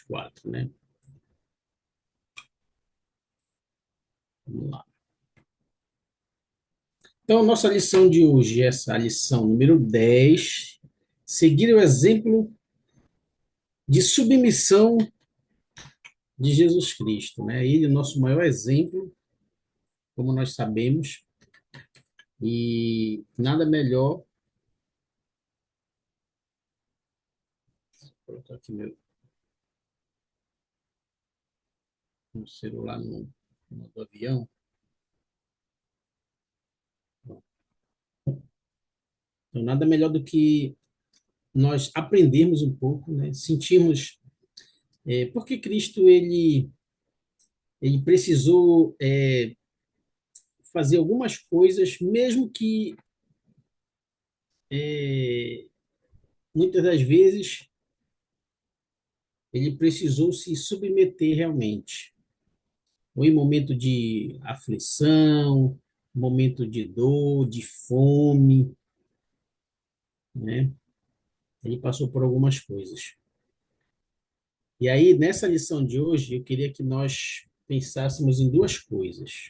4, né? Vamos lá. Então, nossa lição de hoje, essa lição número 10, seguir o exemplo de submissão de Jesus Cristo, né? Ele é o nosso maior exemplo, como nós sabemos, e nada melhor. Vou colocar aqui meu celular no modo avião. Então, nada melhor do que nós aprendermos um pouco, né? Sentirmos porque Cristo ele precisou fazer algumas coisas, mesmo que muitas das vezes ele precisou se submeter realmente, ou em momento de aflição, momento de dor, de fome, né? Ele passou por algumas coisas. E aí, nessa lição de hoje, eu queria que nós pensássemos em duas coisas.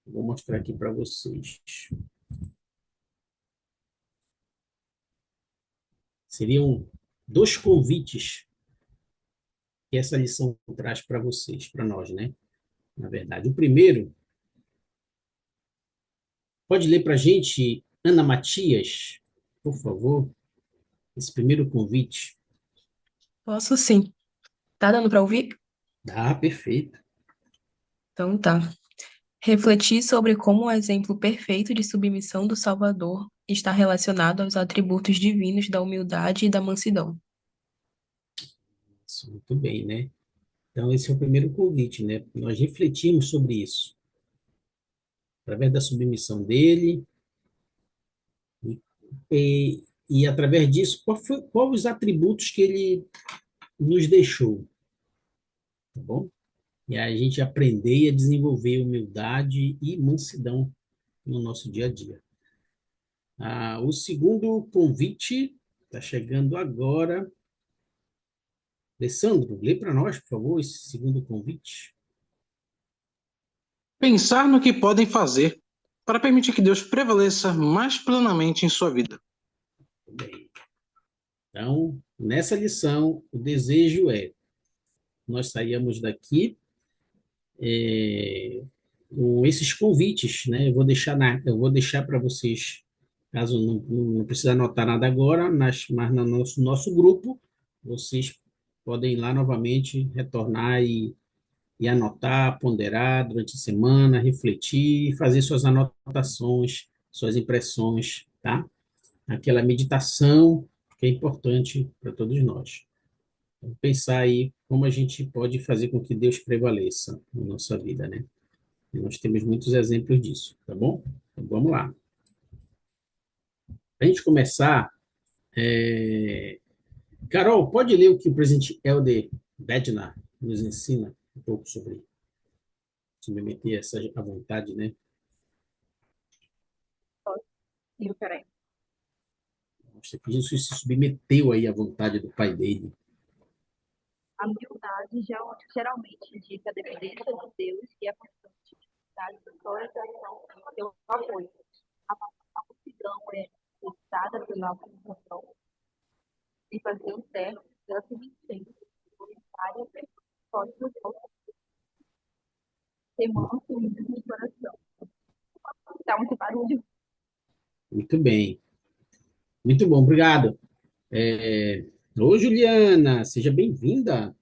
Vou mostrar aqui para vocês. Seriam dois convites que essa lição traz para vocês, para nós, né? Na verdade. O primeiro, pode ler para a gente, Ana Matias, por favor, esse primeiro convite. Posso sim. Tá dando para ouvir? Ah, perfeito. Então tá. Refletir sobre como o exemplo perfeito de submissão do Salvador está relacionado aos atributos divinos da humildade e da mansidão. Isso, muito bem, né? Então, esse é o primeiro convite, né? Nós refletimos sobre isso, através da submissão dele, e através disso, qual os atributos que ele nos deixou, tá bom? E aí a gente aprender a desenvolver humildade e mansidão no nosso dia a dia. O segundo convite está chegando agora. Alessandro, lê para nós, por favor, esse segundo convite. Pensar no que podem fazer para permitir que Deus prevaleça mais plenamente em sua vida. Bem, então, nessa lição, o desejo é nós saímos daqui com esses convites, né? Eu vou deixar para vocês, caso não precisa anotar nada agora, mas no nosso grupo, vocês podem ir lá novamente, retornar e anotar, ponderar durante a semana, refletir, fazer suas anotações, suas impressões, tá? Aquela meditação que é importante para todos nós. Então, pensar aí como a gente pode fazer com que Deus prevaleça na nossa vida, né? E nós temos muitos exemplos disso, tá bom? Então, vamos lá. Para a gente começar, Carol, pode ler o que o presidente Helder Bednar nos ensina um pouco sobre submeter essa à vontade, né? Sim, peraí. Mostra que Jesus se submeteu aí à vontade do Pai dele. A humildade geralmente indica a dependência de Deus e a constante dificuldade da sua oração e seu apoio. A multidão é excitada pela apresentação e fazer o certo pela submissão voluntária pode ser manso e humilde no coração. Está muito barulho. Muito bem. Muito bom, obrigado. Ô, Juliana, seja bem-vinda.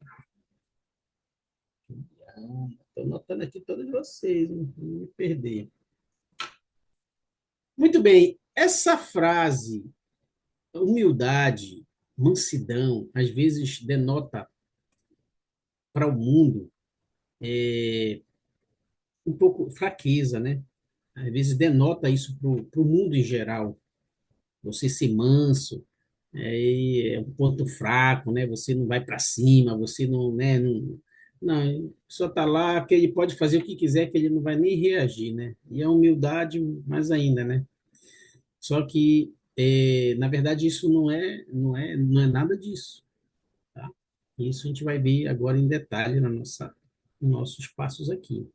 Estou notando aqui todos vocês, não me perder. Muito bem, essa frase, humildade, mansidão, às vezes denota para o mundo um pouco fraqueza, né? Às vezes denota isso para o mundo em geral. Você ser manso é um ponto fraco, né? Você não vai para cima, você não, né? Não, só está lá que ele pode fazer o que quiser, que ele não vai nem reagir, né? E a humildade mais ainda, né? Só que na verdade isso não é nada disso, tá? Isso a gente vai ver agora em detalhe nos nossos passos aqui.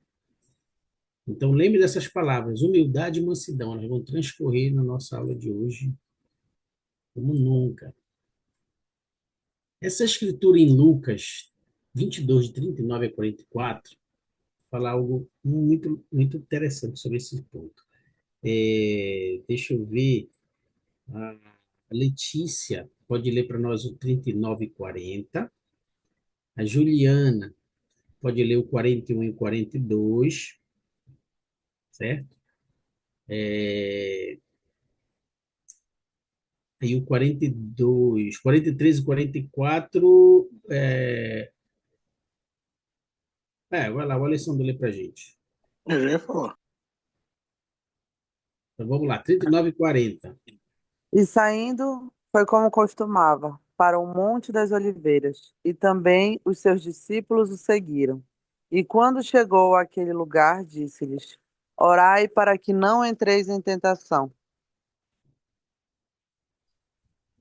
Então, lembre dessas palavras, humildade e mansidão, elas vão transcorrer na nossa aula de hoje como nunca. Essa escritura em Lucas 22, de 39 a 44, fala algo muito, muito interessante sobre esse ponto. Deixa eu ver, a Letícia pode ler para nós o 39 e 40, a Juliana pode ler o 41 e o 42, certo? Aí o 42, 43 e 44, vai lá, o Alessandro lê para a gente. Eu já ia falar. Então vamos lá, 39 e 40. E saindo, foi como costumava, para o Monte das Oliveiras, e também os seus discípulos o seguiram. E quando chegou àquele lugar, disse-lhes: Orai para que não entreis em tentação.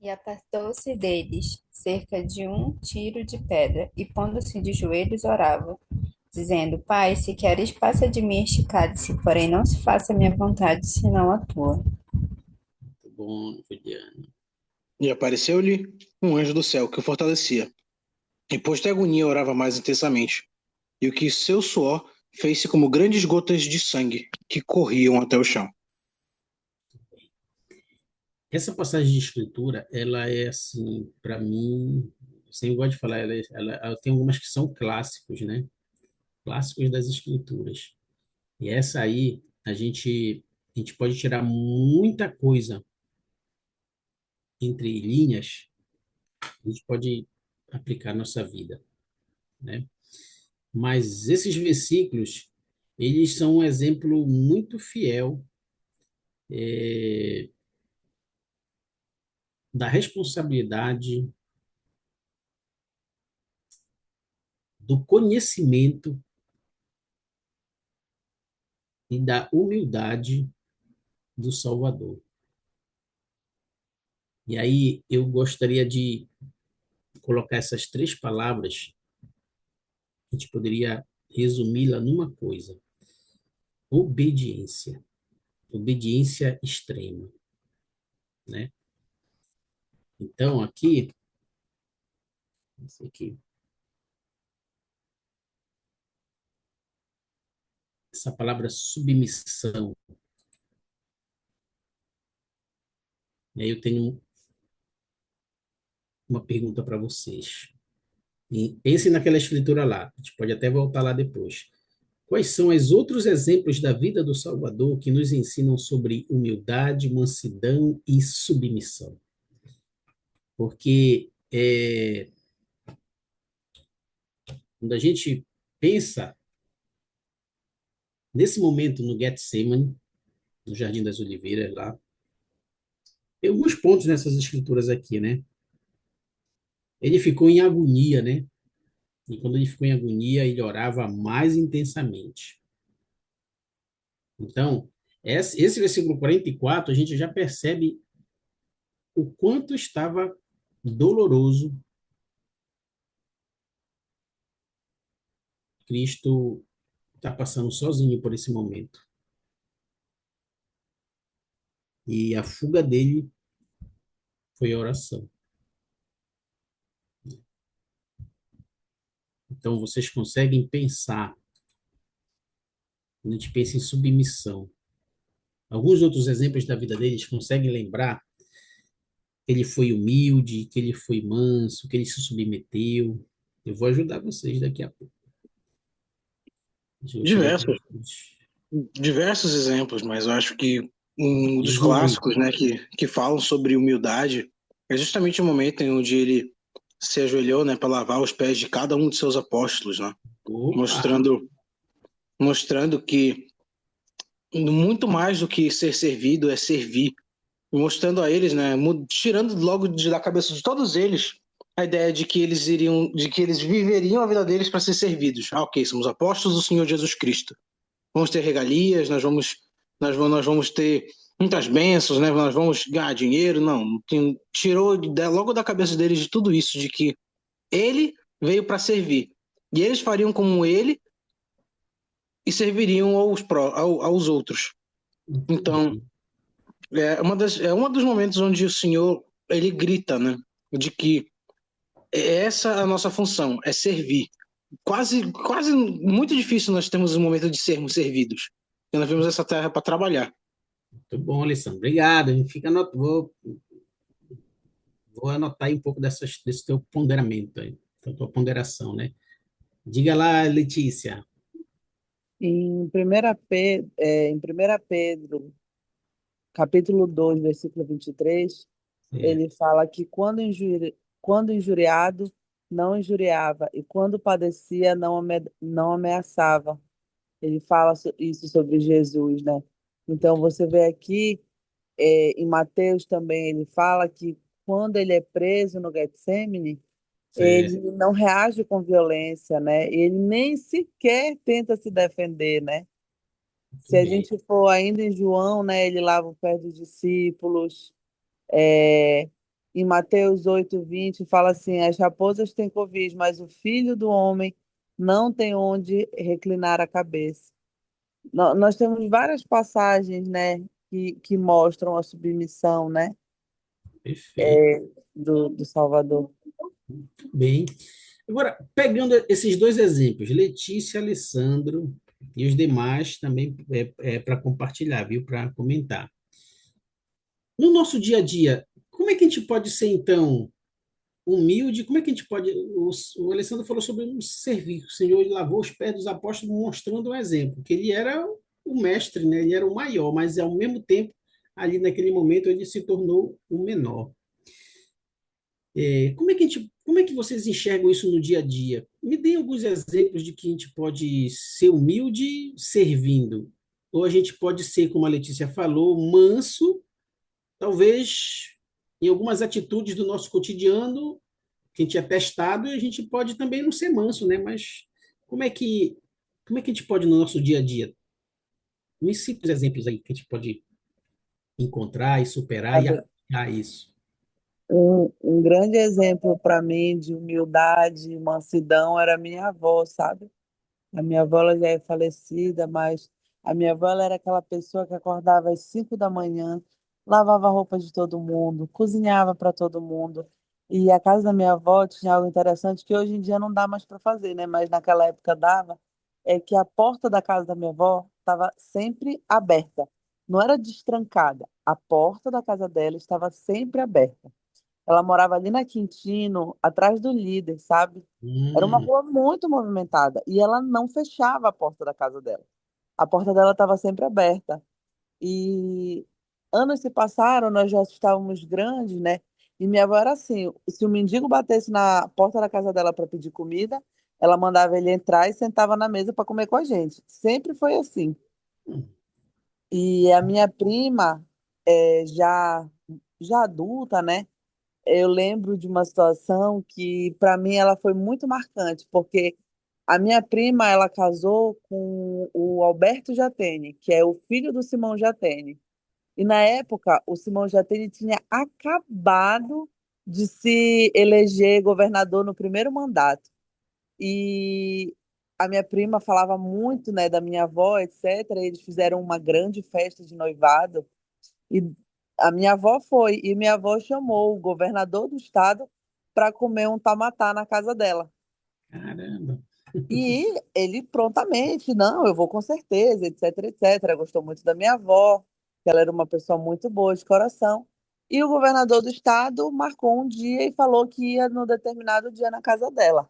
E apartou-se deles cerca de um tiro de pedra, e pondo-se de joelhos, orava, dizendo: Pai, se queres, passa de mim este cálice, porém não se faça a minha vontade, senão a tua. Muito bom, Juliana. E apareceu-lhe um anjo do céu que o fortalecia. E posto em agonia, orava mais intensamente. E o que seu suor fez-se como grandes gotas de sangue que corriam até o chão. Essa passagem de escritura, ela é assim, para mim, sem gosto de falar, ela tem algumas que são clássicos, né? Clássicos das escrituras. E essa aí, a gente pode tirar muita coisa entre linhas, a gente pode aplicar na nossa vida, né? Mas esses versículos, eles são um exemplo muito fiel da responsabilidade, do conhecimento e da humildade do Salvador. E aí eu gostaria de colocar essas três palavras, a gente poderia resumi-la numa coisa: obediência. Obediência extrema, né? Então, essa palavra submissão, né? Eu tenho uma pergunta para vocês. E pense naquela escritura lá, a gente pode até voltar lá depois. Quais são os outros exemplos da vida do Salvador que nos ensinam sobre humildade, mansidão e submissão? Porque quando a gente pensa nesse momento no Getsemane, no Jardim das Oliveiras lá, tem alguns pontos nessas escrituras aqui, né? Ele ficou em agonia, né? E quando ele ficou em agonia, ele orava mais intensamente. Então, esse versículo 44, a gente já percebe o quanto estava doloroso Cristo está passando sozinho por esse momento. E a fuga dele foi a oração. Então, vocês conseguem pensar, quando a gente pensa em submissão, alguns outros exemplos da vida deles conseguem lembrar que ele foi humilde, que ele foi manso, que ele se submeteu. Eu vou ajudar vocês daqui a pouco. Deixa eu chegar para Diversos, vocês. diversos exemplos, mas eu acho que um dos Resume aí. clássicos, né, que falam sobre humildade é justamente o momento em onde ele se ajoelhou, né, para lavar os pés de cada um de seus apóstolos, né, Opa! mostrando que muito mais do que ser servido é servir, mostrando a eles, né, tirando logo da cabeça de todos eles a ideia de que eles viveriam a vida deles para ser servidos. Ah, ok, somos apóstolos do Senhor Jesus Cristo. Vamos ter regalias, nós vamos ter muitas bênçãos, né? Nós vamos ganhar dinheiro. Não, tirou logo da cabeça deles de tudo isso, de que ele veio para servir. E eles fariam como ele e serviriam aos outros. Muito Então, bem. é um dos momentos onde o Senhor ele grita, né, de que essa é a nossa função, é servir. Quase muito difícil nós termos um momento de sermos servidos. Porque nós vimos essa terra para trabalhar. Muito bom, Alessandro. Obrigado. Vou anotar aí um pouco desse teu ponderamento aí, da tua ponderação, né? Diga lá, Letícia. Em 1 Pedro, capítulo 2, versículo 23, É, ele fala que quando injuriado, não injuriava, e quando padecia, não ameaçava. Ele fala isso sobre Jesus, né? Então, você vê aqui, em Mateus também, ele fala que quando ele é preso no Getsemane, é, ele não reage com violência, né? Ele nem sequer tenta se defender, né? muito Se a bem. gente for ainda em João, né, ele lava o pé dos discípulos. É, em Mateus 8:20 fala assim: as raposas têm covis, mas o filho do homem não tem onde reclinar a cabeça. Nós temos várias passagens, né, que mostram a submissão, né, Perfeito. do Salvador. Bem. Agora, pegando esses dois exemplos, Letícia, Alessandro e os demais também para compartilhar, viu? Para comentar. No nosso dia a dia, como é que a gente pode ser, então, humilde? Como é que a gente pode. O Alessandro falou sobre um servir. O Senhor ele lavou os pés dos apóstolos, mostrando um exemplo, que ele era o mestre, né? Ele era o maior, mas ao mesmo tempo, ali naquele momento, ele se tornou o menor. Como é que vocês enxergam isso no dia a dia? Me deem alguns exemplos de que a gente pode ser humilde servindo, ou a gente pode ser, como a Letícia falou, manso, talvez em algumas atitudes do nosso cotidiano, que a gente é testado, e a gente pode também não ser manso, né? Mas como é que, como é que a gente pode no nosso dia a dia? Me simples exemplos aí que a gente pode encontrar e superar e Sabe? aplicar isso. Um grande exemplo para mim de humildade e mansidão era minha avó, sabe? A minha avó ela já é falecida, mas a minha avó ela era aquela pessoa que acordava às 5 da manhã, lavava a roupa de todo mundo, cozinhava para todo mundo. E a casa da minha avó tinha algo interessante que hoje em dia não dá mais para fazer, né? Mas naquela época dava, é que a porta da casa da minha avó estava sempre aberta. Não era destrancada. A porta da casa dela estava sempre aberta. Ela morava ali na Quintino, atrás do líder, sabe? Era uma Hum, rua muito movimentada e ela não fechava a porta da casa dela. A porta dela estava sempre aberta. E anos se passaram, nós já estávamos grandes, né? E minha avó era assim: se o mendigo batesse na porta da casa dela para pedir comida, ela mandava ele entrar e sentava na mesa para comer com a gente. Sempre foi assim. E a minha prima, já adulta, né? Eu lembro de uma situação que, para mim, ela foi muito marcante, porque a minha prima, ela casou com o Alberto Jatene, que é o filho do Simão Jatene. E, na época, o Simão Jatene tinha acabado de se eleger governador no primeiro mandato. E a minha prima falava muito, né, da minha avó, etc. E eles fizeram uma grande festa de noivado. E a minha avó foi, e minha avó chamou o governador do estado para comer um tamatá na casa dela. caramba. E ele prontamente, não, eu vou com certeza, etc, etc. Gostou muito da minha avó, que ela era uma pessoa muito boa de coração. E o governador do estado marcou um dia e falou que ia no determinado dia na casa dela.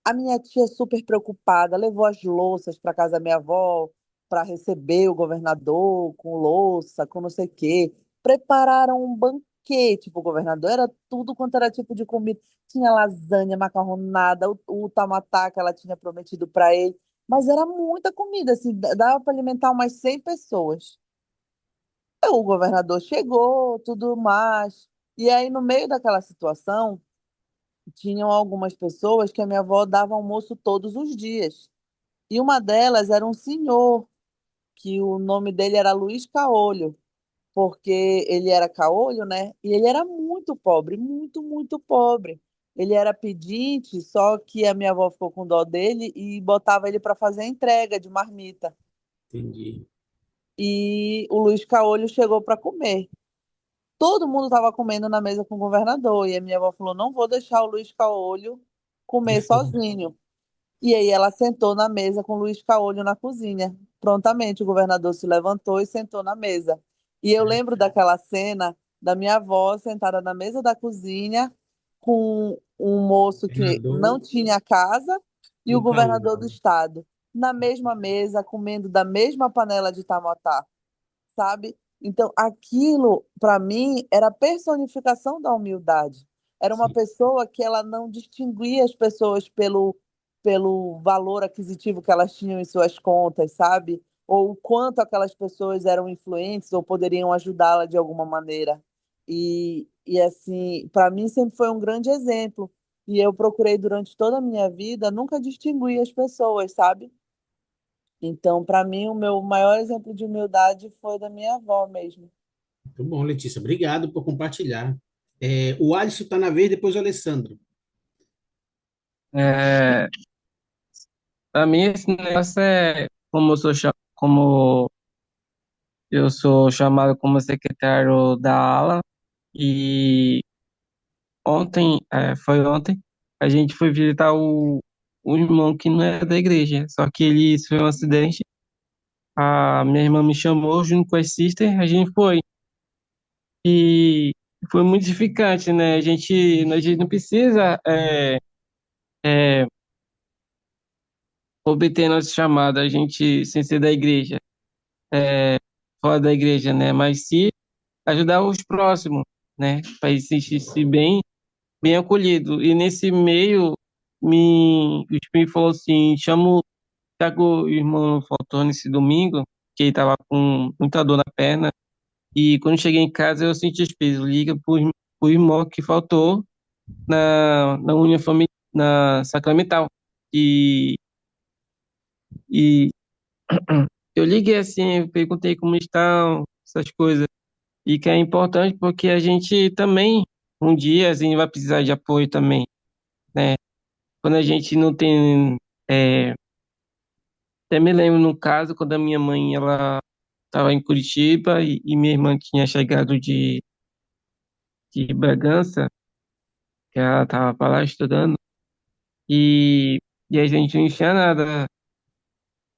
A minha tia, super preocupada, levou as louças para casa da minha avó para receber o governador com louça, com não sei o quê. Prepararam um banquete para o governador, era tudo quanto era tipo de comida. Tinha lasanha, macarronada, o tamatá que ela tinha prometido para ele. Mas era muita comida, assim, dava para alimentar umas 100 pessoas. Aí o governador chegou, tudo mais. E aí, no meio daquela situação, tinham algumas pessoas que a minha avó dava almoço todos os dias. E uma delas era um senhor, que o nome dele era Luiz Caolho, porque ele era caolho, né? E ele era muito pobre, muito, muito pobre. Ele era pedinte, só que a minha avó ficou com dó dele e botava ele para fazer entrega de marmita. Entendi. E o Luiz Caolho chegou para comer. Todo mundo estava comendo na mesa com o governador. E a minha avó falou: não vou deixar o Luiz Caolho De comer fome. sozinho. E aí ela sentou na mesa com o Luiz Caolho na cozinha. Prontamente o governador se levantou e sentou na mesa. E eu lembro daquela cena da minha avó sentada na mesa da cozinha com um moço que Governador não tinha casa e e o o Caolho. governador do estado na mesma mesa, comendo da mesma panela de tamatá, sabe? Então, aquilo, para mim, era a personificação da humildade. Era uma Sim. pessoa que ela não distinguia as pessoas pelo valor aquisitivo que elas tinham em suas contas, sabe? Ou o quanto aquelas pessoas eram influentes ou poderiam ajudá-la de alguma maneira. E assim, para mim sempre foi um grande exemplo. E eu procurei durante toda a minha vida nunca distinguir as pessoas, sabe? Então, para mim, o meu maior exemplo de humildade foi da minha avó mesmo. Muito bom, Letícia. Obrigado por compartilhar. O Alisson está na vez, depois o Alessandro. É, para mim, esse negócio é como eu sou chamado como secretário da ala e foi ontem, a gente foi visitar o irmão que não era da igreja, só que ele sofreu um acidente. A minha irmã me chamou junto com as sisters, a gente foi e foi muito edificante, né? A gente não precisa é, obter nossa chamada, a gente sem ser da igreja, fora da igreja, né? Mas se ajudar os próximos, né? Para ele se sentir bem acolhido. E nesse meio, o Espírito falou assim: já que o irmão faltou nesse domingo, que ele estava com muita dor na perna, e quando cheguei em casa eu senti o Espírito, liga pro irmão que faltou na União Família, na Sacramental. E, e eu liguei assim, eu perguntei como estão, essas coisas. E que é importante porque a gente também, um dia, a gente vai precisar de apoio também, né? Quando a gente não tem. Até me lembro no caso, quando a minha mãe ela estava em Curitiba e minha irmã tinha chegado de Bragança, que ela estava para lá estudando, e, e a gente não tinha nada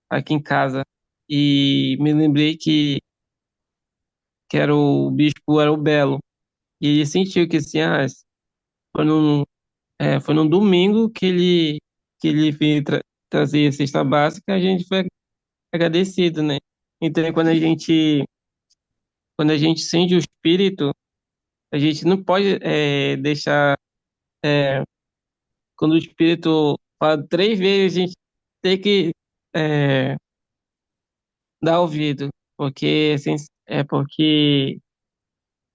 aqui em casa. E me lembrei que era o bispo, era o Belo. E ele sentiu que assim, foi num, foi num domingo que ele veio trazer a cesta básica, a gente foi agradecido, né? Então, quando a gente sente o espírito, a gente não pode deixar, quando o espírito fala 3 vezes, a gente tem que é, dar ouvido, porque, assim, porque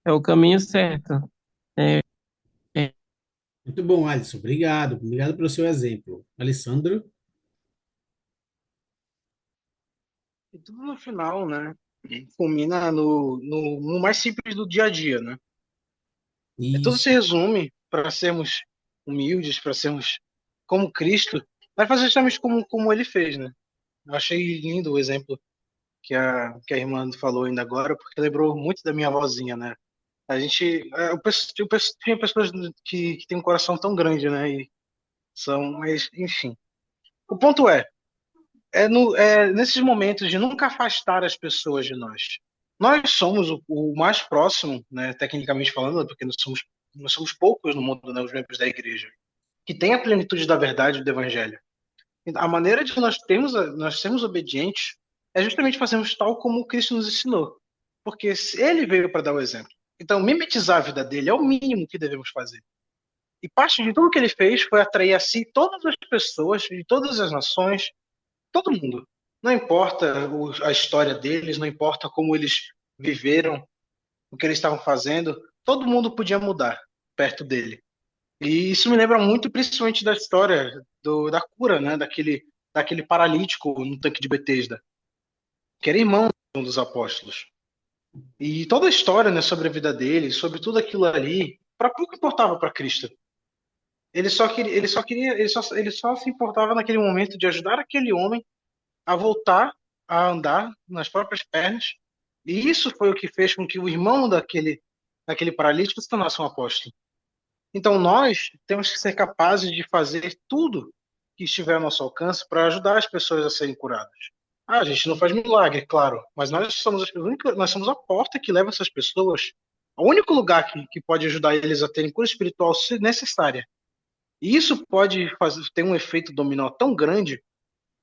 é o caminho certo. É, é, Muito bom, Alisson. Obrigado. Obrigado pelo seu exemplo. Alessandro? E tudo no final, né? Culmina no mais simples do dia a dia, né? Tudo se Isso. resume para sermos humildes, para sermos como Cristo, mas fazer justamente como ele fez, né? Eu achei lindo o exemplo que a irmã falou ainda agora, porque lembrou muito da minha avózinha, né? A gente, tinha pessoas que têm um coração tão grande, né? E mas, enfim. O ponto é nesses momentos de nunca afastar as pessoas de nós. Nós somos o mais próximo, né, tecnicamente falando, porque nós somos poucos no mundo, né, os membros da igreja, que tem a plenitude da verdade do evangelho. A maneira de nós sermos obedientes é justamente fazermos tal como Cristo nos ensinou. Porque ele veio para dar o exemplo. Então, mimetizar a vida dele é o mínimo que devemos fazer. E parte de tudo que ele fez foi atrair a si todas as pessoas de todas as nações, todo mundo. Não importa a história deles, não importa como eles viveram, o que eles estavam fazendo, todo mundo podia mudar perto dele. E isso me lembra muito, principalmente da história da cura, né? Daquele paralítico no tanque de Betesda, que era irmão de um dos apóstolos. E toda a história, né, sobre a vida dele, sobre tudo aquilo ali, para pouco importava para Cristo. Ele só se importava naquele momento de ajudar aquele homem a voltar a andar nas próprias pernas. E isso foi o que fez com que o irmão daquele paralítico se tornasse um apóstolo. Então nós temos que ser capazes de fazer tudo que estiver ao nosso alcance para ajudar as pessoas a serem curadas. A gente não faz milagre, claro, mas nós somos a porta que leva essas pessoas ao único lugar que pode ajudar eles a terem cura espiritual se necessária. E isso pode ter um efeito dominó tão grande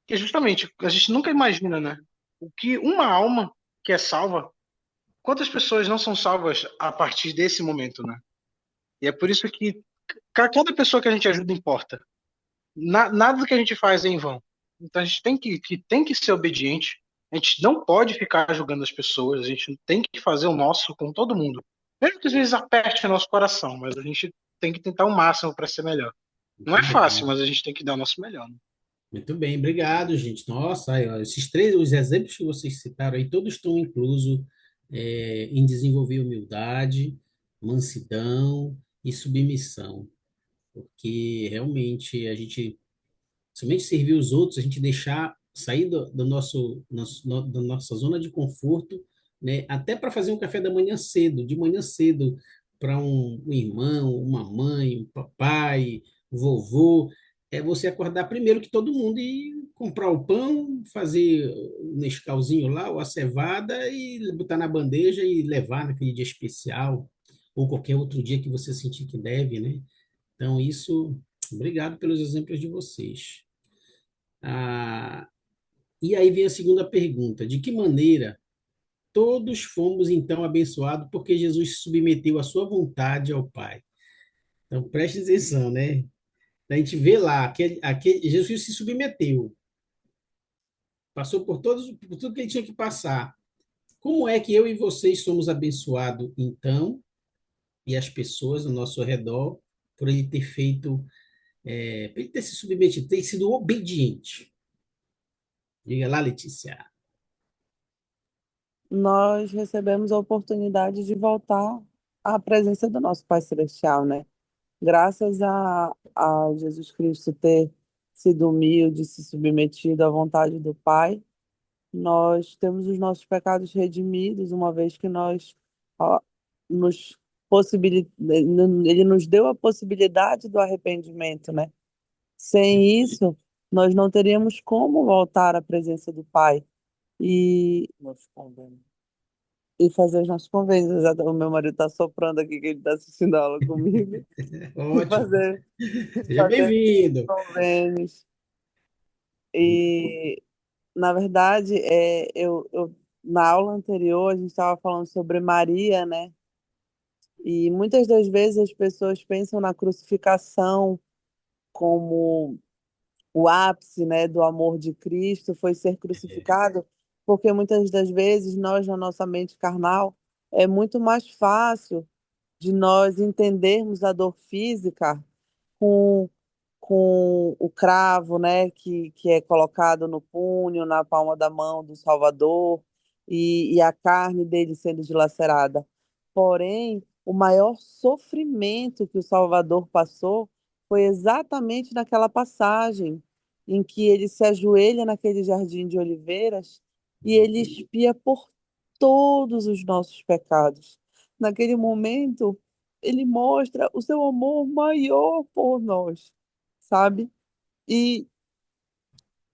que justamente a gente nunca imagina, né? O que uma alma que é salva, quantas pessoas não são salvas a partir desse momento, né? E é por isso que cada pessoa que a gente ajuda importa. Nada do que a gente faz é em vão. Então a gente tem que ser obediente. A gente não pode ficar julgando as pessoas. A gente tem que fazer o nosso com todo mundo. Mesmo que às vezes aperte o nosso coração, mas a gente tem que tentar o máximo para ser melhor. Não Muito é fácil, bem. mas a gente tem que dar o nosso melhor, né? Muito bem, obrigado, gente. Nossa, aí, ó, esses três, os exemplos que vocês citaram aí, todos estão inclusos em desenvolver humildade, mansidão e submissão, porque realmente a gente somente servir os outros, a gente deixar sair da nossa zona de conforto, né? Até para fazer um café da manhã cedo, de manhã cedo, para um irmão, uma mãe, um papai, um vovô, é você acordar primeiro que todo mundo e comprar o pão, fazer o Nescauzinho lá, ou a cevada, e botar na bandeja e levar naquele dia especial, ou qualquer outro dia que você sentir que deve, né? Então, isso, obrigado pelos exemplos de vocês. Ah, e aí vem a segunda pergunta: de que maneira todos fomos então abençoados porque Jesus submeteu a sua vontade ao Pai? Então preste atenção, né? A gente vê lá, Jesus se submeteu, passou por tudo que ele tinha que passar. Como é que eu e vocês somos abençoados então, e as pessoas ao nosso redor, por ele ter feito, por ele ter se submetido, ter sido obediente? Diga lá, Letícia. Nós recebemos a oportunidade de voltar à presença do nosso Pai Celestial, né? Graças a Jesus Cristo ter sido humilde, se submetido à vontade do Pai, nós temos os nossos pecados redimidos, uma vez que nós ó, nos ele nos deu a possibilidade do arrependimento, né? Sem isso, nós não teríamos como voltar à presença do Pai e fazer os nossos convênios. O meu marido está soprando aqui que ele está assistindo a aula comigo e Ótimo. Seja fazer bem-vindo. convênios. E, na verdade, na aula anterior, a gente estava falando sobre Maria, né? E muitas das vezes as pessoas pensam na crucificação como o ápice, né, do amor de Cristo, foi ser crucificado, porque muitas das vezes nós, na nossa mente carnal, é muito mais fácil de nós entendermos a dor física com, com o cravo, né, que é colocado no punho, na palma da mão do Salvador, e a carne dele sendo dilacerada. Porém, o maior sofrimento que o Salvador passou foi exatamente naquela passagem em que ele se ajoelha naquele jardim de oliveiras e ele expia por todos os nossos pecados. Naquele momento, ele mostra o seu amor maior por nós, sabe? E,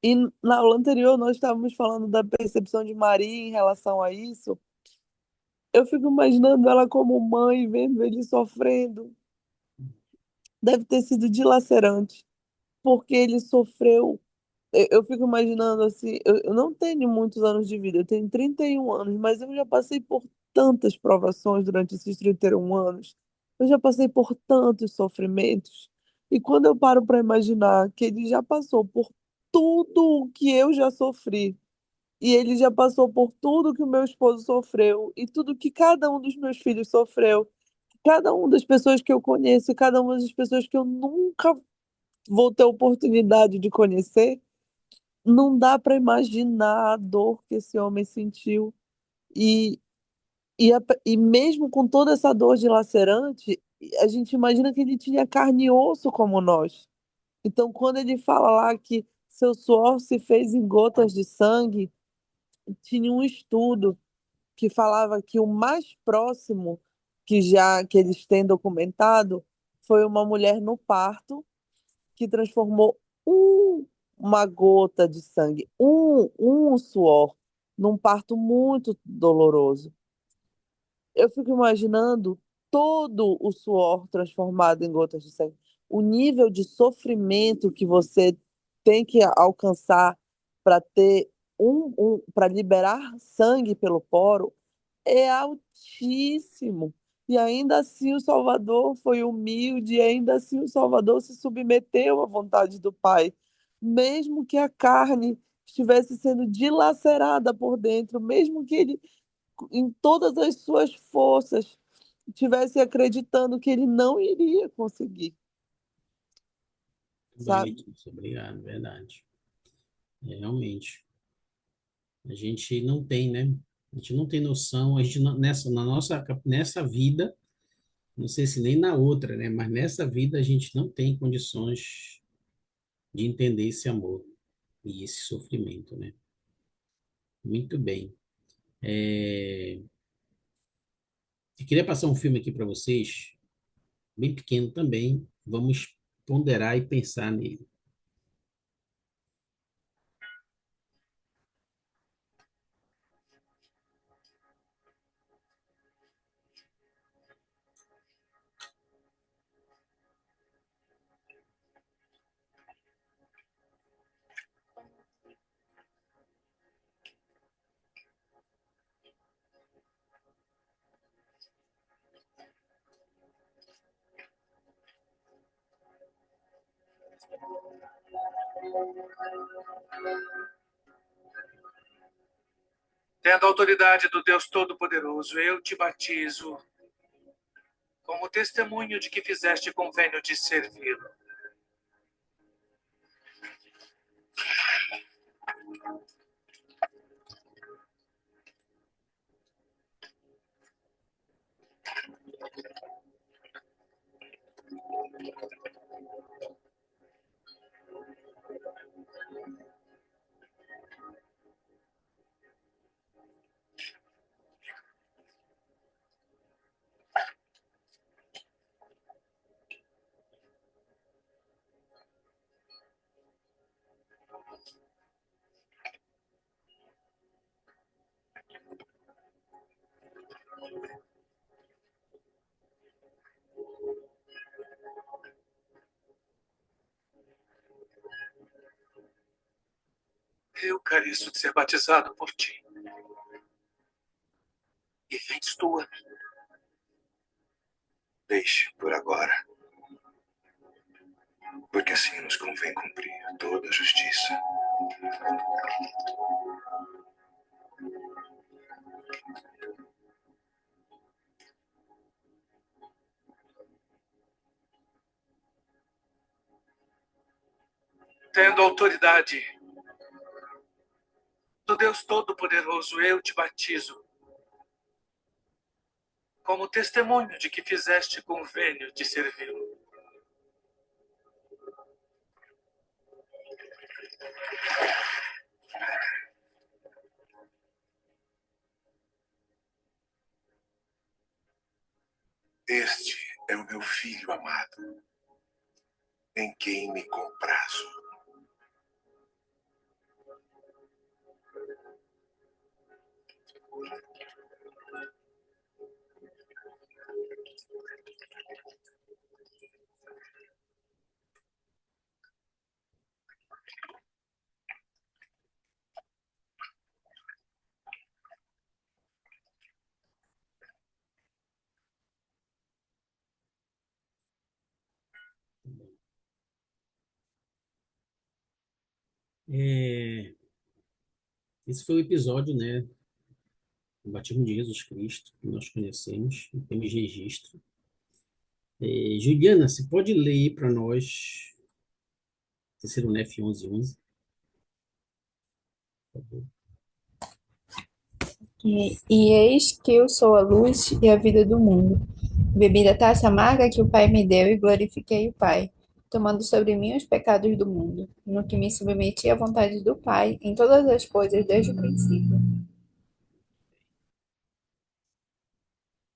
e na aula anterior nós estávamos falando da percepção de Maria em relação a isso. Eu fico imaginando ela como mãe, vendo ele sofrendo. Deve ter sido dilacerante, porque ele sofreu. Eu fico imaginando assim, eu não tenho muitos anos de vida, eu tenho 31 anos, mas eu já passei por tantas provações durante esses 31 anos. Eu já passei por tantos sofrimentos. E quando eu paro para imaginar que ele já passou por tudo o que eu já sofri, e ele já passou por tudo que o meu esposo sofreu, e tudo que cada um dos meus filhos sofreu, cada uma das pessoas que eu conheço, e cada uma das pessoas que eu nunca vou ter oportunidade de conhecer, não dá para imaginar a dor que esse homem sentiu. E, e mesmo com toda essa dor dilacerante, a gente imagina que ele tinha carne e osso como nós. Então, quando ele fala lá que seu suor se fez em gotas de sangue, tinha um estudo que falava que o mais próximo que eles têm documentado foi uma mulher no parto que transformou uma gota de sangue, um suor, num parto muito doloroso. Eu fico imaginando todo o suor transformado em gotas de sangue. O nível de sofrimento que você tem que alcançar para ter para liberar sangue pelo poro é altíssimo. E ainda assim o Salvador foi humilde, e ainda assim o Salvador se submeteu à vontade do Pai. Mesmo que a carne estivesse sendo dilacerada por dentro, mesmo que ele, em todas as suas forças, estivesse acreditando que ele não iria conseguir, Bem, sabe? Letícia, obrigado, verdade. Realmente, a gente não tem, né? A gente não tem noção, a gente nessa vida, não sei se nem na outra, né? Mas nessa vida a gente não tem condições de entender esse amor e esse sofrimento, né? Muito bem. Eu queria passar um filme aqui para vocês, bem pequeno também. Vamos ponderar e pensar nele. Tendo a autoridade do Deus Todo-Poderoso, eu te batizo como testemunho de que fizeste convênio de servi-lo. Eu careço de ser batizado por ti. E vens tu a mim. Deixe por agora, porque assim nos convém cumprir toda a justiça. Tendo autoridade do Deus Todo-Poderoso, eu te batizo como testemunho de que fizeste convênio de servi-lo. Este é o meu filho amado, em quem me comprazo. É, esse foi o episódio, né? O batismo de Jesus Cristo, que nós conhecemos, temos registro. Juliana, você pode ler para nós, terceiro NEF 1111? E eis que eu sou a luz e a vida do mundo. Bebi da taça amarga que o Pai me deu e glorifiquei o Pai, tomando sobre mim os pecados do mundo, no que me submeti à vontade do Pai em todas as coisas desde o princípio.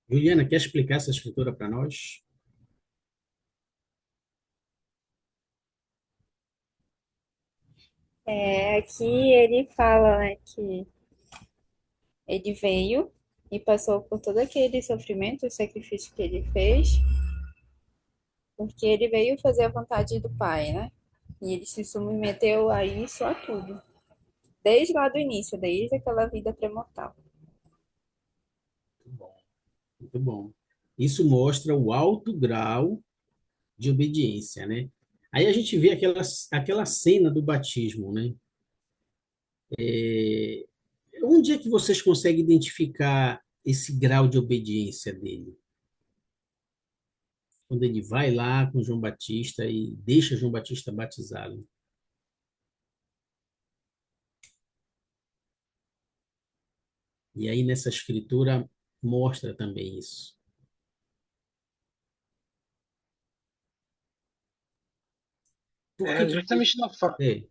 Juliana, quer explicar essa escritura para nós? Aqui ele fala, né, que ele veio e passou por todo aquele sofrimento, o sacrifício que ele fez, porque ele veio fazer a vontade do Pai, né? E ele se submeteu a isso, a tudo. Desde lá do início, desde aquela vida pré-mortal. Muito bom, muito bom. Isso mostra o alto grau de obediência, né? Aí a gente vê aquela cena do batismo, né? Onde é que vocês conseguem identificar esse grau de obediência dele? Quando ele vai lá com João Batista e deixa João Batista batizá-lo. E aí nessa escritura mostra também isso. Por que que Justamente na fa... é,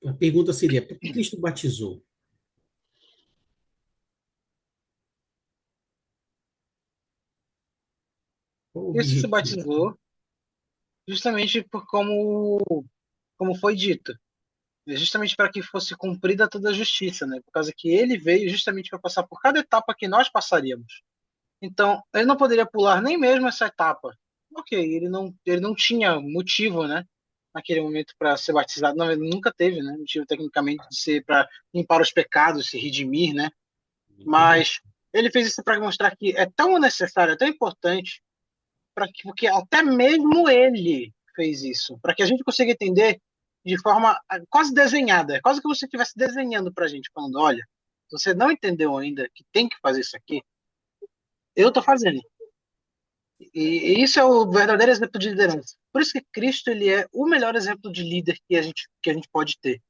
a pergunta seria, por que Cristo batizou? Qual o Isso se objetivo? batizou justamente por como foi dito. Justamente para que fosse cumprida toda a justiça, né? Por causa que ele veio justamente para passar por cada etapa que nós passaríamos. Então, ele não poderia pular nem mesmo essa etapa. Ok, ele não tinha motivo, né? Naquele momento para ser batizado. Não, ele nunca teve, né? Motivo tecnicamente de ser para limpar os pecados, se redimir, né? Muito bom. Mas ele fez isso para mostrar que é tão necessário, é tão importante, porque até mesmo ele fez isso, para que a gente consiga entender de forma quase desenhada, quase que você estivesse desenhando para a gente, falando: olha, se você não entendeu ainda que tem que fazer isso aqui, eu estou fazendo. E isso é o verdadeiro exemplo de liderança. Por isso que Cristo ele é o melhor exemplo de líder que a gente pode ter.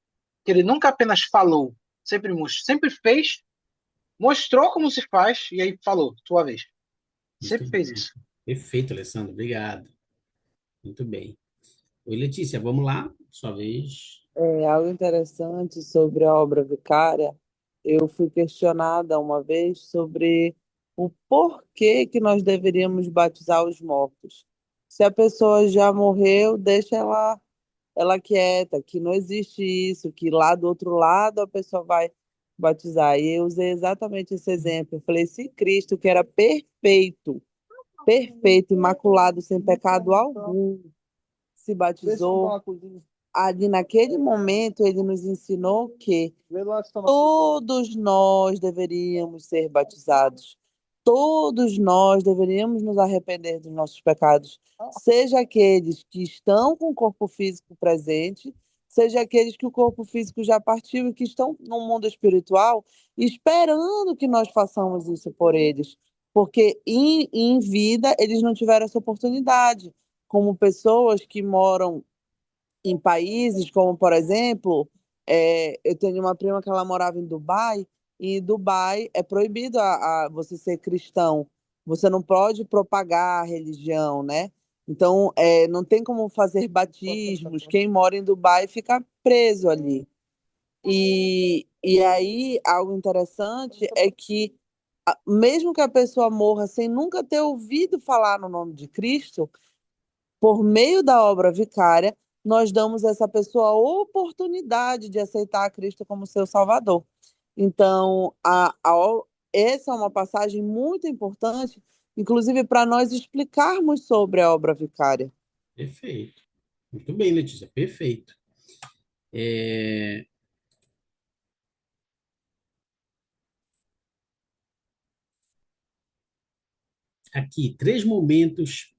Que ele nunca apenas falou, sempre fez, mostrou como se faz e aí falou, tua vez. Muito Sempre fez bem. isso. Perfeito, Alessandro. Obrigado. Muito bem. Oi, Letícia, vamos lá. Sua vez. Algo interessante sobre a obra vicária, eu fui questionada uma vez sobre o porquê que nós deveríamos batizar os mortos. Se a pessoa já morreu, deixa ela quieta, que não existe isso, que lá do outro lado a pessoa vai batizar. E eu usei exatamente esse exemplo. Eu falei, se Cristo, que era perfeito, perfeito, imaculado, sem pecado algum, se batizou, ali naquele momento ele nos ensinou que todos nós deveríamos ser batizados. Todos nós deveríamos nos arrepender dos nossos pecados, seja aqueles que estão com o corpo físico presente, seja aqueles que o corpo físico já partiu e que estão no mundo espiritual, esperando que nós façamos isso por eles, porque em vida eles não tiveram essa oportunidade, como pessoas que moram em países como, por exemplo, eu tenho uma prima que ela morava em Dubai, e em Dubai é proibido a você ser cristão. Você não pode propagar a religião, né? Então, não tem como fazer batismos. Quem mora em Dubai fica preso ali. E aí, algo interessante é que, mesmo que a pessoa morra sem nunca ter ouvido falar no nome de Cristo, por meio da obra vicária, nós damos a essa pessoa a oportunidade de aceitar a Cristo como seu Salvador. Então, essa é uma passagem muito importante, inclusive para nós explicarmos sobre a obra vicária. Perfeito. Muito bem, Letícia. Perfeito. É, aqui, três momentos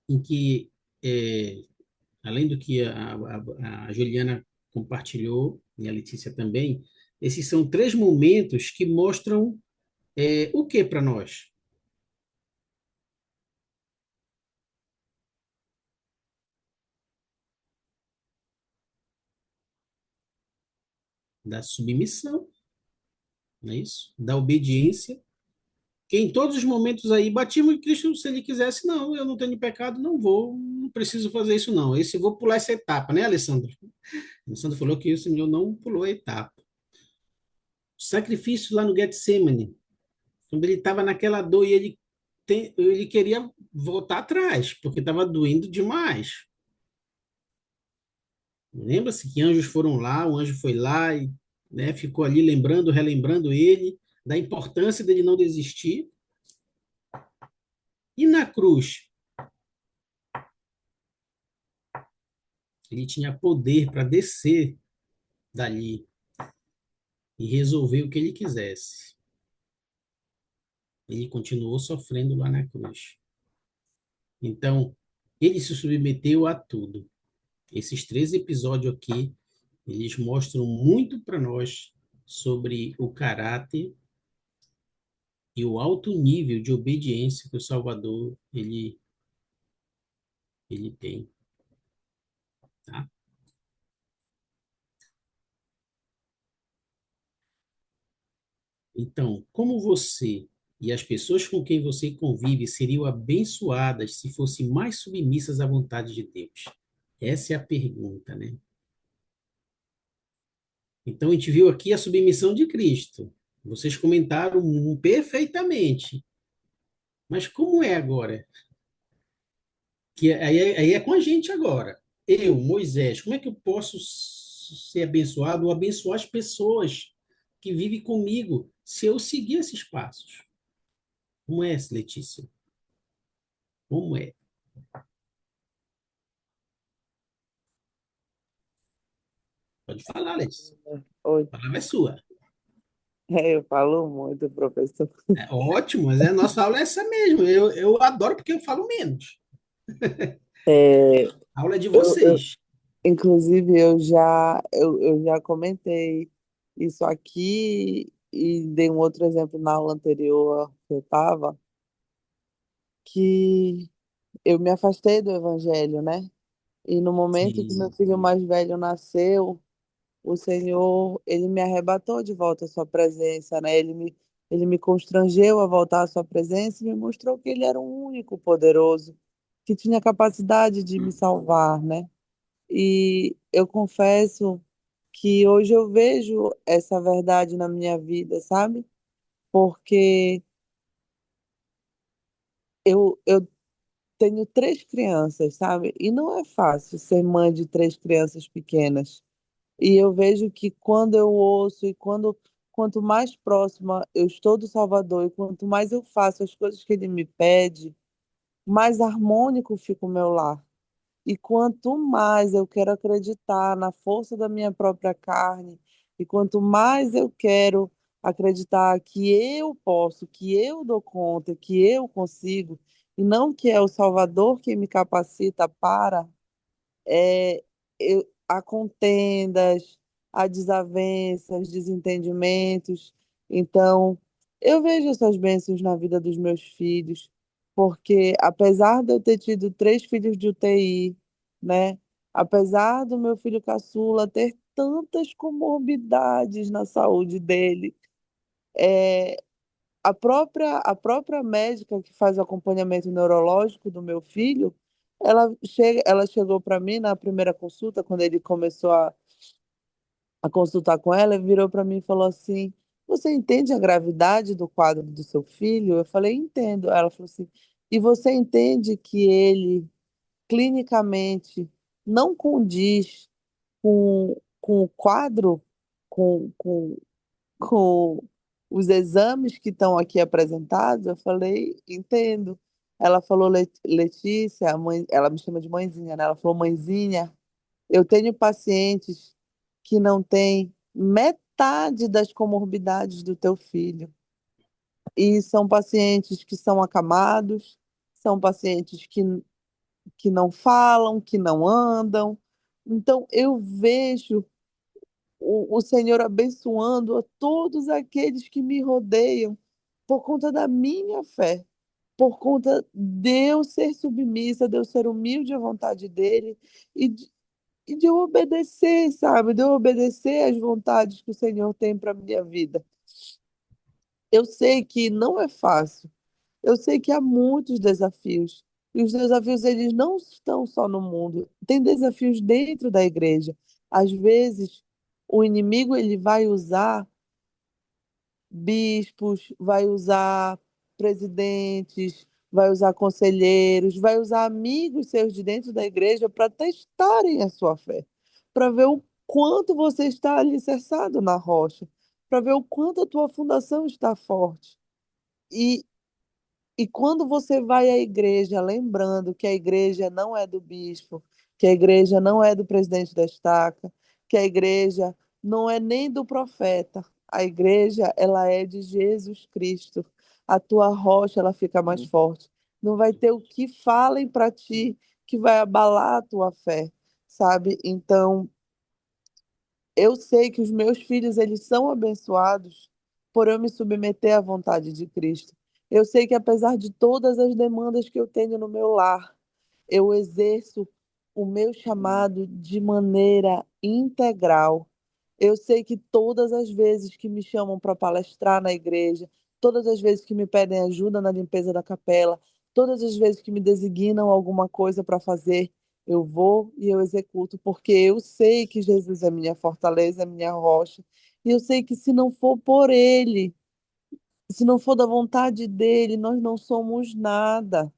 em que, além do que a Juliana compartilhou, e a Letícia também, esses são três momentos que mostram o que para nós? Da submissão, não é isso? Da obediência, Porque em todos os momentos aí, batismo de Cristo, se ele quisesse, não, eu não tenho pecado, não vou, não preciso fazer isso, não. Esse vou pular essa etapa, né, Alessandro? Alessandro falou que o Senhor não pulou a etapa. O sacrifício lá no Getsemane, quando ele estava naquela dor e ele queria voltar atrás, porque estava doendo demais. Lembra-se que anjos foram lá, o anjo foi lá e, né, ficou ali lembrando, relembrando ele da importância dele não desistir. E na cruz, ele tinha poder para descer dali e resolver o que ele quisesse. Ele continuou sofrendo lá na cruz. Então, ele se submeteu a tudo. Esses 3 episódios aqui, eles mostram muito para nós sobre o caráter e o alto nível de obediência que o Salvador ele tem, tá? Então, como você e as pessoas com quem você convive seriam abençoadas se fossem mais submissas à vontade de Deus? Essa é a pergunta, né? Então, a gente viu aqui a submissão de Cristo. Vocês comentaram perfeitamente. Mas como é agora? Que aí é com a gente agora. Eu, Moisés, como é que eu posso ser abençoado ou abençoar as pessoas que vivem comigo se eu seguir esses passos? Como é, Letícia? Como é? Pode falar, Letícia. Oi. A palavra é sua. Eu falo muito, professor. É ótimo, mas a nossa aula é essa mesmo. Eu adoro porque eu falo menos. É, A aula é de eu, vocês. inclusive, eu já comentei isso aqui e dei um outro exemplo na aula anterior que eu estava, que eu me afastei do evangelho, né? E no momento que meu Sim. filho mais velho nasceu, o Senhor, ele me arrebatou de volta à sua presença, né? Ele me constrangeu a voltar à sua presença e me mostrou que ele era o único poderoso que tinha capacidade de me salvar, né? E eu confesso que hoje eu vejo essa verdade na minha vida, sabe? Porque eu tenho 3 crianças, sabe? E não é fácil ser mãe de 3 crianças pequenas. E eu vejo que quando eu ouço e quanto mais próxima eu estou do Salvador e quanto mais eu faço as coisas que ele me pede, mais harmônico fica o meu lar. E quanto mais eu quero acreditar na força da minha própria carne, e quanto mais eu quero acreditar que eu posso, que eu dou conta, que eu consigo, e não que é o Salvador que me capacita para, é, há contendas, há desavenças, desentendimentos. Então, eu vejo essas bênçãos na vida dos meus filhos, porque apesar de eu ter tido 3 filhos de UTI, né? Apesar do meu filho caçula ter tantas comorbidades na saúde dele, é, a própria médica que faz o acompanhamento neurológico do meu filho, ela chegou para mim na primeira consulta, quando ele começou a consultar com ela, virou para mim e falou assim: Você entende a gravidade do quadro do seu filho? Eu falei: Entendo. Ela falou assim: E você entende que ele, clinicamente, não condiz com o quadro, com com os exames que estão aqui apresentados? Eu falei, entendo. Ela falou, Letícia, a mãe, ela me chama de mãezinha, né? Ela falou, mãezinha, eu tenho pacientes que não têm metade das comorbidades do teu filho. E são pacientes que são acamados, são pacientes que não falam, que não andam. Então, eu vejo o Senhor abençoando a todos aqueles que me rodeiam por conta da minha fé, por conta de eu ser submissa, de eu ser humilde à vontade dele e de eu obedecer, sabe? De eu obedecer às vontades que o Senhor tem para minha vida. Eu sei que não é fácil. Eu sei que há muitos desafios. E os desafios, eles não estão só no mundo. Tem desafios dentro da igreja. Às vezes, o inimigo ele vai usar bispos, vai usar presidentes, vai usar conselheiros, vai usar amigos seus de dentro da igreja para testarem a sua fé, para ver o quanto você está alicerçado na rocha, para ver o quanto a tua fundação está forte. E e quando você vai à igreja, lembrando que a igreja não é do bispo, que a igreja não é do presidente da estaca, que a igreja não é nem do profeta, a igreja, ela é de Jesus Cristo. A tua rocha, ela fica mais forte. Não vai ter o que falem para ti que vai abalar a tua fé, sabe? Então, eu sei que os meus filhos, eles são abençoados por eu me submeter à vontade de Cristo. Eu sei que apesar de todas as demandas que eu tenho no meu lar, eu exerço o meu chamado de maneira integral. Eu sei que todas as vezes que me chamam para palestrar na igreja, todas as vezes que me pedem ajuda na limpeza da capela, todas as vezes que me designam alguma coisa para fazer, eu vou e eu executo, porque eu sei que Jesus é minha fortaleza, é minha rocha. E eu sei que se não for por Ele, se não for da vontade dele, nós não somos nada.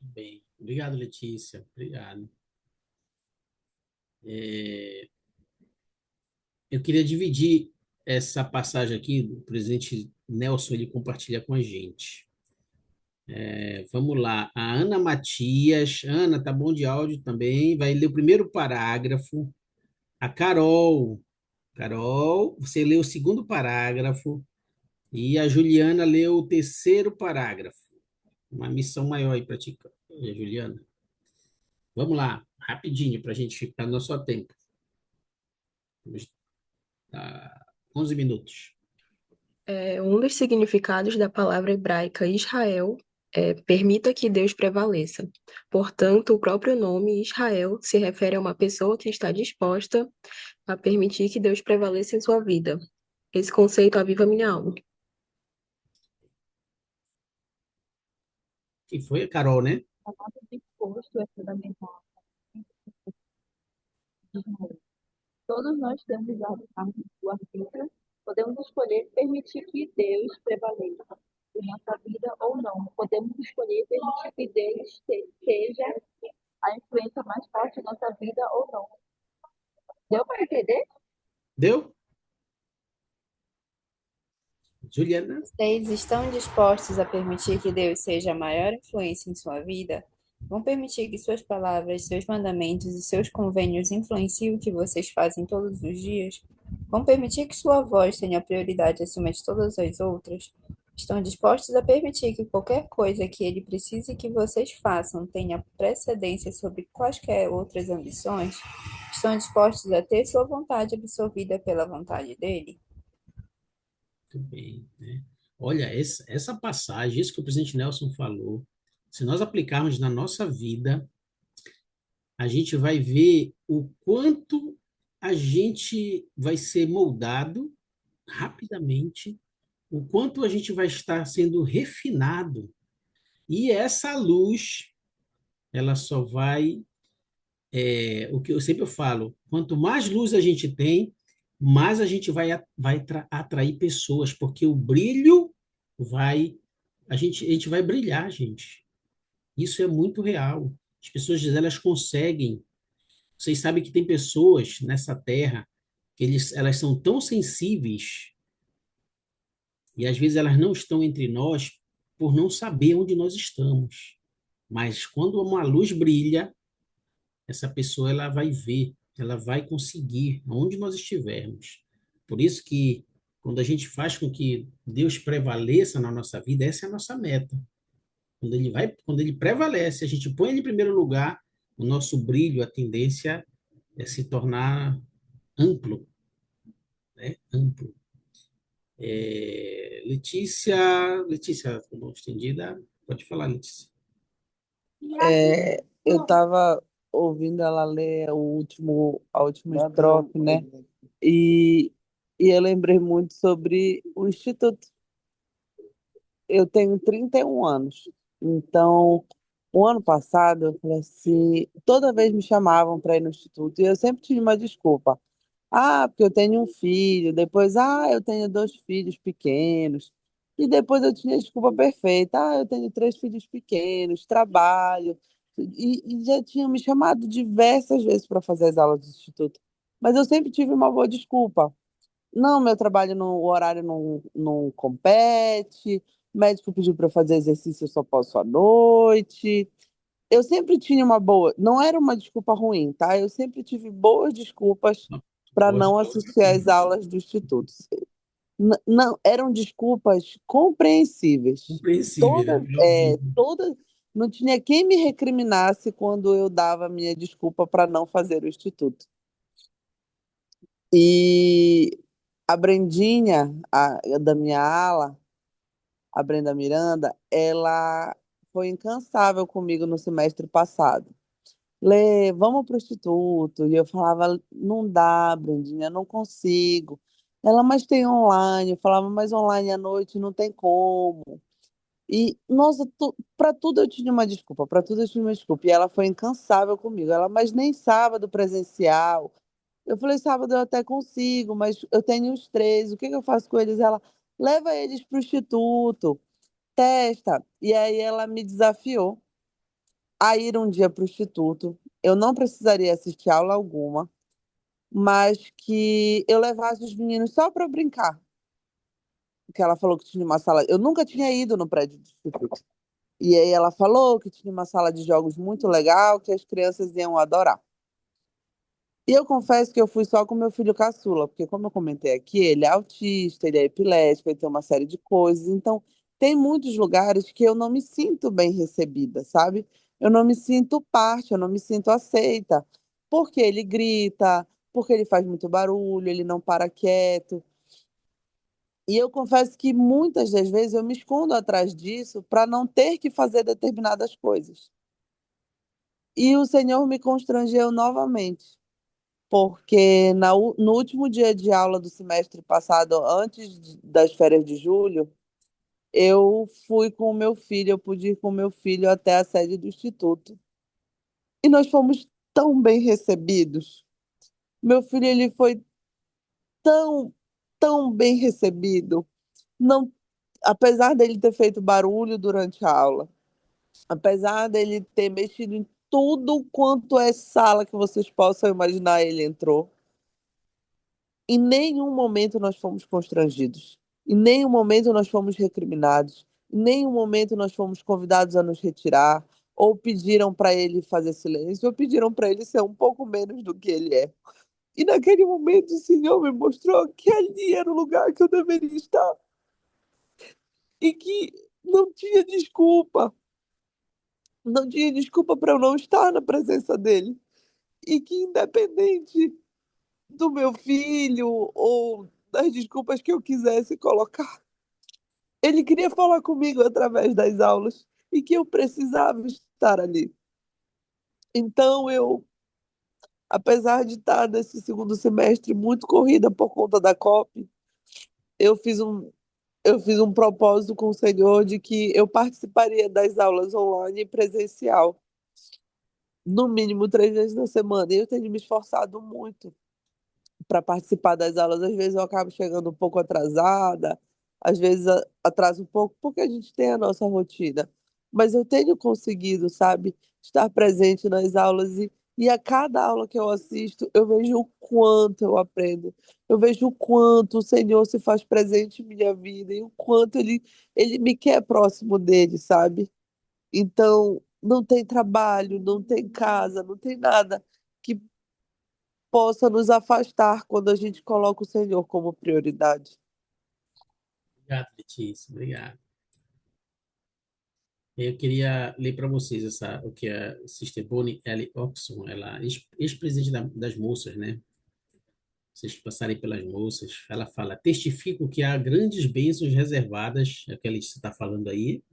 Bem, obrigado, Letícia. Obrigado. É, eu queria dividir essa passagem aqui do presidente Nelson, ele compartilha com a gente. Vamos lá. A Ana Matias. Ana, tá bom de áudio também. Vai ler o primeiro parágrafo. A Carol. Carol, você lê o segundo parágrafo. E a Juliana leu o terceiro parágrafo. Uma missão maior aí para ti, Juliana. Vamos lá, rapidinho, para a gente ficar no nosso tempo. Temos, 11 minutos. Um dos significados da palavra hebraica Israel é permita que Deus prevaleça. Portanto, o próprio nome Israel se refere a uma pessoa que está disposta a permitir que Deus prevaleça em sua vida. Esse conceito aviva minha alma. Que foi a Carol, né? A palavra disposto é fundamental. Todos nós temos o arbítrio, podemos escolher permitir que Deus prevaleça em nossa vida ou não. Podemos escolher permitir que Deus seja a influência mais forte em nossa vida ou não. Deu para entender? Deu? Juliana? Vocês estão dispostos a permitir que Deus seja a maior influência em sua vida? Vão permitir que suas palavras, seus mandamentos e seus convênios influenciem o que vocês fazem todos os dias? Vão permitir que sua voz tenha prioridade acima de todas as outras? Estão dispostos a permitir que qualquer coisa que ele precise que vocês façam tenha precedência sobre quaisquer outras ambições? Estão dispostos a ter sua vontade absorvida pela vontade dele? Muito bem, né? Olha, essa passagem, isso que o presidente Nelson falou, se nós aplicarmos na nossa vida, a gente vai ver o quanto a gente vai ser moldado rapidamente, o quanto a gente vai estar sendo refinado. E essa luz, ela só vai, o que eu sempre falo, quanto mais luz a gente tem, mais a gente vai atrair pessoas, porque o brilho vai, a gente vai brilhar, gente. Isso é muito real. As pessoas, elas conseguem. Vocês sabem que tem pessoas nessa terra que elas são tão sensíveis e às vezes elas não estão entre nós por não saber onde nós estamos. Mas quando uma luz brilha, essa pessoa ela vai ver, ela vai conseguir onde nós estivermos. Por isso que quando a gente faz com que Deus prevaleça na nossa vida, essa é a nossa meta. Quando ele prevalece, a gente põe ele em primeiro lugar, o nosso brilho, a tendência é se tornar amplo, né? Amplo. Letícia, com mão estendida, pode falar, Letícia. Eu estava ouvindo ela ler a última estrofe, né? E, e eu lembrei muito sobre o Instituto. Eu tenho 31 anos, então, o ano passado, eu falei assim, toda vez me chamavam para ir no Instituto, e eu sempre tinha uma desculpa. Ah, porque eu tenho um filho, depois, eu tenho dois filhos pequenos, e depois eu tinha a desculpa perfeita, eu tenho três filhos pequenos, trabalho, e já tinham me chamado diversas vezes para fazer as aulas do Instituto, mas eu sempre tive uma boa desculpa. Não, meu trabalho no o horário não compete, o médico pediu para eu fazer exercício, eu só posso à noite. Eu sempre tinha uma boa, não era uma desculpa ruim, tá? Eu sempre tive boas desculpas para Pode, não assistir às aulas do Instituto. Não, eram desculpas compreensíveis. compreensível, né? Todas, Plausível. todas, não tinha quem me recriminasse quando eu dava a minha desculpa para não fazer o Instituto. E a Brendinha, da minha ala, a Brenda Miranda, ela foi incansável comigo no semestre passado. Lê, vamos para o instituto. E eu falava, não dá, Brendinha, não consigo. Ela, mas tem online. Eu falava, mas online à noite não tem como. E, nossa, para tudo eu tinha uma desculpa, para tudo eu tinha uma desculpa. E ela foi incansável comigo. Ela, mas nem sábado presencial. Eu falei, sábado eu até consigo, mas eu tenho os três, o que que eu faço com eles? Ela, leva eles para o instituto, testa. E aí ela me desafiou a ir um dia para o instituto. Eu não precisaria assistir aula alguma, mas que eu levasse os meninos só para brincar. Porque ela falou que tinha uma sala. Eu nunca tinha ido no prédio do instituto. E aí ela falou que tinha uma sala de jogos muito legal, que as crianças iam adorar. E eu confesso que eu fui só com meu filho caçula, porque como eu comentei aqui, ele é autista, ele é epilético, ele tem uma série de coisas. Então, tem muitos lugares que eu não me sinto bem recebida, sabe? Eu não me sinto parte, eu não me sinto aceita, porque ele grita, porque ele faz muito barulho, ele não para quieto. E eu confesso que muitas das vezes eu me escondo atrás disso para não ter que fazer determinadas coisas. E o Senhor me constrangeu novamente porque no último dia de aula do semestre passado, antes das férias de julho, eu fui com o meu filho, eu pude ir com o meu filho até a sede do instituto. E nós fomos tão bem recebidos. Meu filho, ele foi tão, tão bem recebido. Não, apesar dele ter feito barulho durante a aula, apesar dele ter mexido em tudo quanto é sala que vocês possam imaginar, ele entrou. Em nenhum momento nós fomos constrangidos. Em nenhum momento nós fomos recriminados. Em nenhum momento nós fomos convidados a nos retirar. Ou pediram para ele fazer silêncio, ou pediram para ele ser um pouco menos do que ele é. E naquele momento o Senhor me mostrou que ali era o lugar que eu deveria estar. E que não tinha desculpa. Não tinha desculpa para eu não estar na presença dele. E que independente do meu filho ou das desculpas que eu quisesse colocar, ele queria falar comigo através das aulas e que eu precisava estar ali. Então, apesar de estar nesse segundo semestre muito corrida por conta da COP, eu fiz um, eu fiz um propósito com o Senhor de que eu participaria das aulas online e presencial, no mínimo 3 vezes na semana. E eu tenho me esforçado muito para participar das aulas. Às vezes eu acabo chegando um pouco atrasada, às vezes atraso um pouco, porque a gente tem a nossa rotina. Mas eu tenho conseguido, sabe, estar presente nas aulas e a cada aula que eu assisto, eu vejo o quanto eu aprendo. Eu vejo o quanto o Senhor se faz presente em minha vida e o quanto ele me quer próximo dele, sabe? Então, não tem trabalho, não tem casa, não tem nada que possa nos afastar quando a gente coloca o Senhor como prioridade. Obrigado, Letícia. Obrigado. Eu queria ler para vocês o que a Sister Bonnie L. Oxon, ela é ex-presidente das moças, né? Vocês passarem pelas moças, ela fala: testifico que há grandes bênçãos reservadas, é o que ela está falando aí,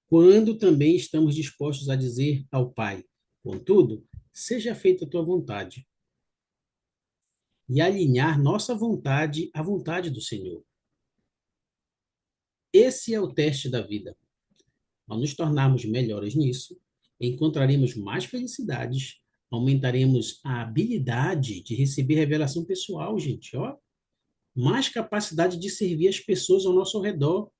quando também estamos dispostos a dizer ao Pai: contudo, seja feita a tua vontade. e alinhar nossa vontade à vontade do Senhor. Esse é o teste da vida. Ao nos tornarmos melhores nisso, encontraremos mais felicidades, aumentaremos a habilidade de receber revelação pessoal, gente, ó, mais capacidade de servir as pessoas ao nosso redor.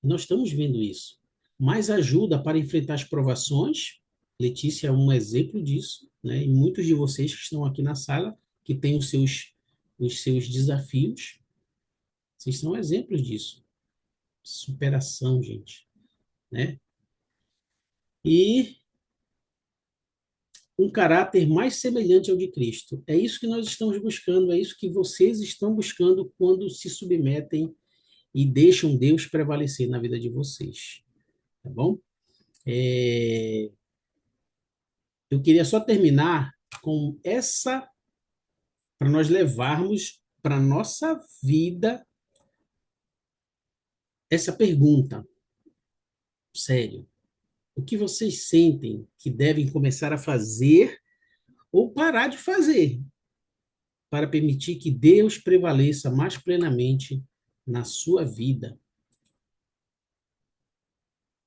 Nós estamos vendo isso. Mais ajuda para enfrentar as provações. Letícia é um exemplo disso, né? E muitos de vocês que estão aqui na sala, que têm os seus desafios, vocês são exemplos disso. Superação, gente, né? E um caráter mais semelhante ao de Cristo. É isso que nós estamos buscando, é isso que vocês estão buscando quando se submetem e deixam Deus prevalecer na vida de vocês, tá bom? Eu queria só terminar com essa, para nós levarmos para a nossa vida essa pergunta, sério. O que vocês sentem que devem começar a fazer ou parar de fazer para permitir que Deus prevaleça mais plenamente na sua vida?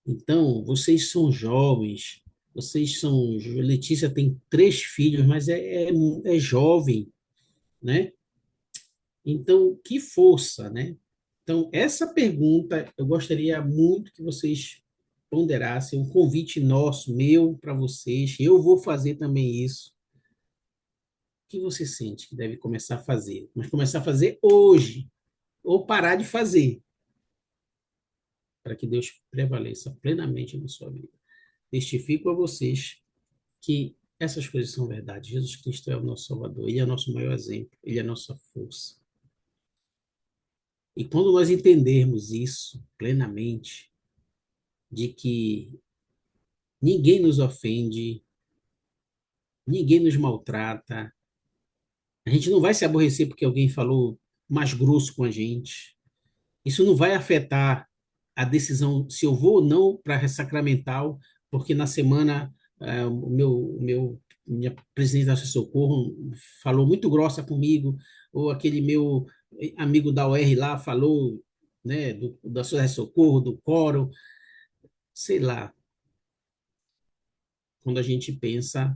Então, vocês são jovens, vocês são. Letícia tem 3 filhos, mas é jovem, né? Então, que força, né? Então, essa pergunta eu gostaria muito que vocês ponderassem, um convite nosso, meu, para vocês. Eu vou fazer também isso. O que você sente que deve começar a fazer? Mas começar a fazer hoje, ou parar de fazer, para que Deus prevaleça plenamente na sua vida. Testifico a vocês que essas coisas são verdade. Jesus Cristo é o nosso Salvador, Ele é o nosso maior exemplo, Ele é a nossa força. E quando nós entendermos isso plenamente, de que ninguém nos ofende, ninguém nos maltrata, a gente não vai se aborrecer porque alguém falou mais grosso com a gente. Isso não vai afetar a decisão se eu vou ou não para a sacramental, porque na semana minha presidente da Socorro falou muito grossa comigo, ou aquele meu amigo da UR lá falou, né, da Socorro, do coro, sei lá. Quando a gente pensa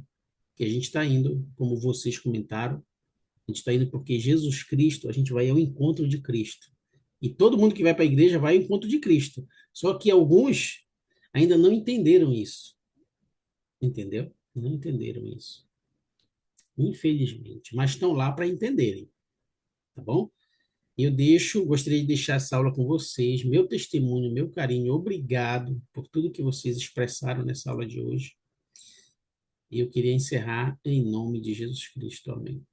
que a gente está indo, como vocês comentaram, a gente está indo porque Jesus Cristo, a gente vai ao encontro de Cristo. E todo mundo que vai para a igreja vai ao encontro de Cristo. Só que alguns ainda não entenderam isso. Entendeu? Não entenderam isso. Infelizmente. Mas estão lá para entenderem. Tá bom? Gostaria de deixar essa aula com vocês, meu testemunho, meu carinho, obrigado por tudo que vocês expressaram nessa aula de hoje. E eu queria encerrar em nome de Jesus Cristo. Amém.